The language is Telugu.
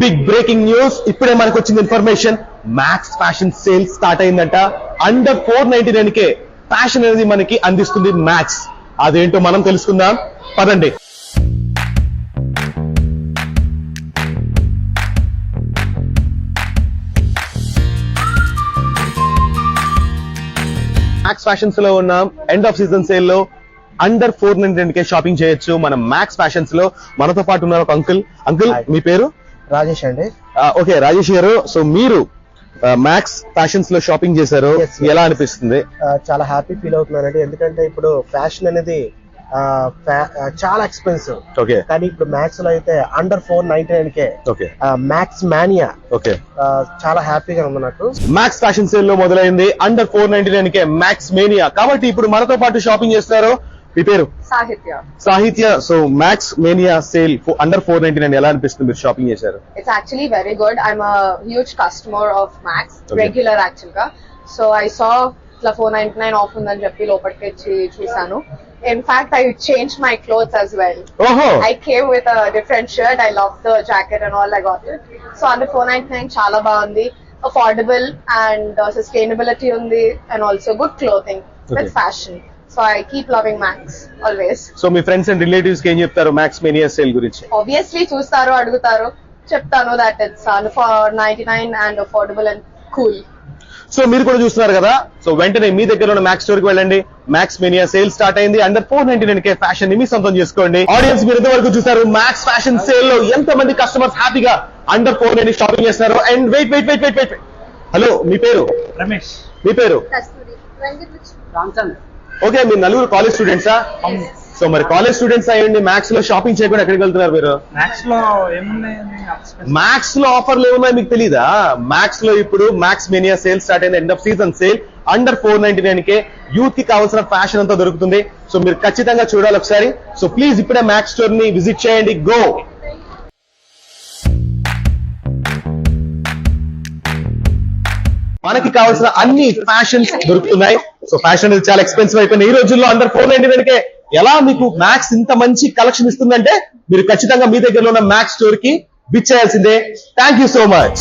బిగ్ బ్రేకింగ్ న్యూస్, ఇప్పుడే మనకు వచ్చిన information. Max fashion sale start అయిందంట. అండర్ 499 ఫ్యాషన్ అనేది మనకి అందిస్తుంది మ్యాక్స్. అదేంటో మనం తెలుసుకుందాం, పదండి. మ్యాక్స్ ఫ్యాషన్స్ లో ఉన్నాం. ఎండ్ ఆఫ్ సీజన్ సేల్ లో అండర్ 499 షాపింగ్ చేయొచ్చు మన మ్యాక్స్ ఫ్యాషన్స్ లో. మనతో పాటు ఉన్నారు ఒక అంకుల్. మీ పేరు? రాజేష్ అండి. ఓకే రాజేష్ గారు, సో మీరు మ్యాక్స్ ఫ్యాషన్స్ లో షాపింగ్ చేశారు, ఎలా అనిపిస్తుంది? చాలా హ్యాపీ ఫీల్ అవుతున్నానండి. ఎందుకంటే ఇప్పుడు ఫ్యాషన్ అనేది చాలా ఎక్స్పెన్సివ్. ఓకే, కానీ ఇప్పుడు మ్యాక్స్ లో అయితే అండర్ 499 మ్యాక్స్ మానియా. ఓకే, చాలా హ్యాపీగా ఉంది నాకు. మ్యాక్స్ ఫ్యాషన్ సేల్ లో మొదలైంది అండర్ 499 మ్యాక్స్ మేనియా. కాబట్టి ఇప్పుడు మనతో పాటు షాపింగ్ చేస్తున్నారు. మీ పేరు? సాహిత్య. So max mania sale under 499 ఎలా అనిపిస్తుంది, మీరు షాపింగ్ చేశారు? It's actually very good. I'm a huge customer of Max, regular actually ga. So I saw ఇట్లా 499 ఆఫ్ ఉందని చెప్పి లోపలికి వచ్చి చూసాను. In fact, I changed my clothes as well. I came with a different shirt. I loved the jacket and all. I got it. So under 499 చాలా బాగుంది, affordable and sustainability ఉంది, and also good clothing with fashion. So I keep loving Max always. So me friends and relatives కి ఏం చెప్తారు మ్యాక్స్ మేనియా సేల్ గురించి? Obviously చూస్తారు, అడుగుతారు, చెప్తాను that it's 499 and affordable and cool. So మీరు కూడా చూస్తున్నారు కదా, సో వెంటనే మీ దగ్గర ఉన్న మ్యాక్స్ స్టోర్ కి వెళ్ళండి. మ్యాక్స్ మేనియా సేల్ స్టార్ట్ అయింది. అండర్ 499 ఫ్యాషన్ ని మీ సొంతం చేసుకోండి. ఆడియన్స్ మీరు ఇంతవరకు చూసారు మ్యాక్స్ ఫ్యాషన్ సేల్ లో ఎంత మంది కస్టమర్స్ హ్యాపీగా అండర్ 499 షాపింగ్ చేస్తున్నారు. అండ్ వెయిట్, హలో, మీ పేరు? రమేష్. మీ పేరు? ఓకే, మీరు నలుగురు కాలేజ్ స్టూడెంట్సా? సో మరి కాలేజ్ స్టూడెంట్స్ అయ్యండి, మ్యాక్స్ లో షాపింగ్ చేయకుండా ఎక్కడికి వెళ్తున్నారు మీరు? మ్యాక్స్ లో ఏమున్నాయండి? మ్యాక్స్ లో ఆఫర్లు ఏమున్నాయి మీకు తెలీదా? మ్యాక్స్ లో ఇప్పుడు మ్యాక్స్ మేనియా సేల్ స్టార్ట్ అయింది. End of season sale under 499 youth కి కావాల్సిన ఫ్యాషన్ అంతా దొరుకుతుంది. సో మీరు ఖచ్చితంగా చూడాలి ఒకసారి. సో ప్లీజ్ ఇప్పుడే మ్యాక్స్ స్టోర్ ని విజిట్ చేయండి. గో. మనకి కావాల్సిన అన్ని ఫ్యాషన్స్ దొరుకుతున్నాయి. సో ఫ్యాషన్ అనేది చాలా ఎక్స్పెన్సివ్ అయిపోయింది ఈ రోజుల్లో. అండర్ 499 ఎలా మీకు మ్యాక్స్ ఇంత మంచి కలెక్షన్ ఇస్తుందంటే మీరు ఖచ్చితంగా మీ దగ్గరలో ఉన్న మ్యాక్స్ స్టోర్ కి విచ్ చేయాల్సిందే. Thank you so much.